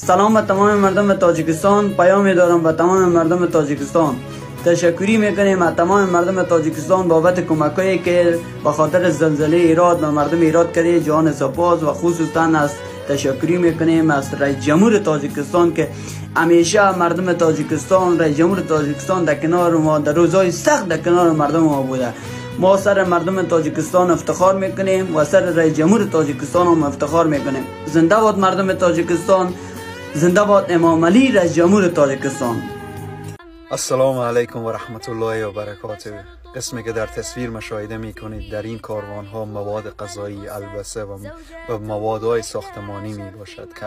سلام به تمام مردم تاجیکستان. پیامی دارم به تمام مردم تاجیکستان. تشکری میکنیم از تمام مردم تاجیکستان بابت کمکایی که به خاطر زلزله ایراد به مردم ایراد کرده. جان سپاس و خصوصا از تشکری میکنیم از رئیس جمهور تاجیکستان که همیشه مردم تاجیکستان، رئیس جمهور تاجیکستان در کنار ما، در روزهای سخت در کنار مردم ما بوده. ما سر مردم تاجیکستان افتخار میکنیم و سر رئیس جمهور تاجیکستان هم افتخار میکنیم. زنده باد مردم تاجیکستان، زنده باد امام علی رئیس جمهور تاجیکستان. السلام علیکم و رحمت الله و برکاته. اسمی که در تصویر مشاهده میکنید در این کاروان ها مواد غذایی، البسه و موادهای ساختمانی می باشد که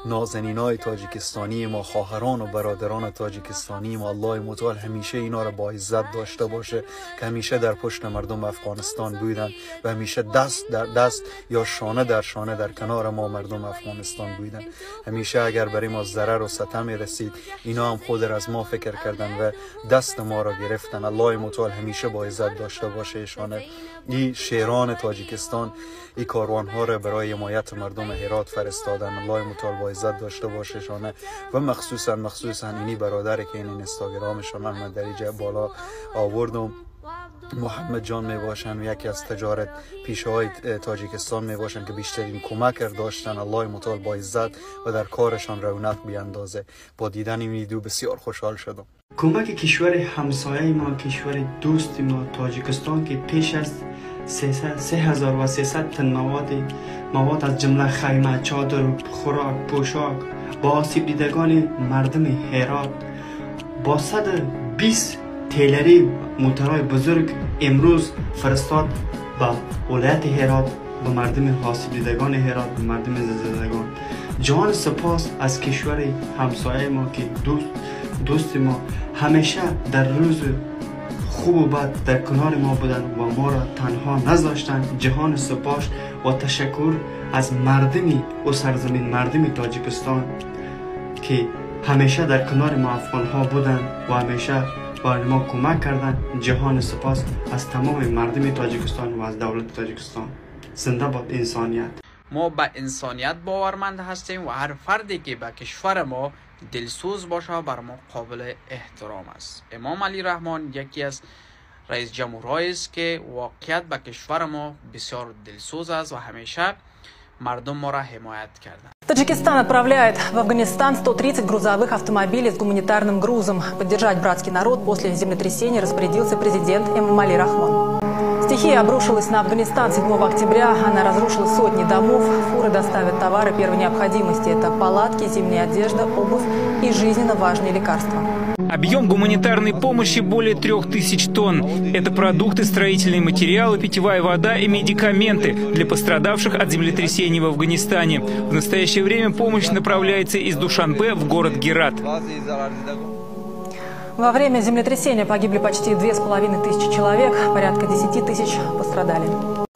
نازنین های تاجیکستانی ما، خواهران و برادران تاجیکستانی ما، الله متعال همیشه اینا را با عزت داشته باشه که همیشه در پشت مردم افغانستان بودن و همیشه دست در دست یا شانه در شانه در کنار ما مردم افغانستان بودن. همیشه اگر برای ما ضرر و ستم رسید اینا هم خود از ما فکر کردن و دست ما را گرفتن. الله متعال همیشه با عزت داشته باشه ایشان. این شیران تاجیکستان این کاروان ها را برای حمایت مردم هرات فرستادن. الله متعال با عزت داشته باشه ایشان. و مخصوصا اینی برادر که این اینستاگرامشان من در اینجا بالا آوردم، محمد جان می باشن و یکی از تجارت پیشه های تاجیکستان می باشن که بیشترین کمک داشتن. الله متعال با عزت و در کارشان رونق بیاندازه. با دیدن این ویدیو بسیار خوشحال شدم. کمک کشور همسایه ما، کشور دوست ما تاجیکستان که پیش از 3300 تن مواد از جمله خیمه، چادر، خوراک، پوشاک با آسیب دیدگان مردم هرات با 120 تیلری موترهای بزرگ امروز فرستاد به ولایت هرات، به مردم آسیب دیدگان هرات، به مردم زلزله‌زدگان. جان سپاس از کشور همسایه ما که دوست ما همیشه در روز خوب و بد در کنار ما بودن و ما را تنها نذاشتن. جهان سپاس و تشکر از مردمی و سرزمین مردم تاجیکستان که همیشه در کنار ما افغان ها بودن و همیشه با ما کمک کردن. جهان سپاس از تمام مردم تاجیکستان و از دولت تاجیکستان. زنده باد انسانیت. ما به انسانیت باورمند هستیم و هر فردی که به کشور ما دلسوز باشه بر ما قابل احترام است. امام علی رحمان یکی از رئیس جمهورهایی است که واقعیت به کشور ما بسیار دلسوز است و همیشه مردم ما را حمایت کردند. Таджикистан отправляет в Афганистан 130 грузовых автомобилей с гуманитарным грузом. Поддержать братский народ после землетрясения распорядился президент Эмомали Рахмон. Стихия обрушилась на Афганистан 7 октября. Она разрушила сотни домов. Фуры доставят товары первой необходимости. Это палатки, зимняя одежда, обувь и жизненно важные лекарства. Объем гуманитарной помощи более 3000 тонн. Это продукты, строительные материалы, питьевая вода и медикаменты для пострадавших от землетрясений в Афганистане. В настоящее время помощь направляется из Душанбе в город Герат. Во время землетрясения погибли почти 2500 человек, порядка 10 тысяч пострадали.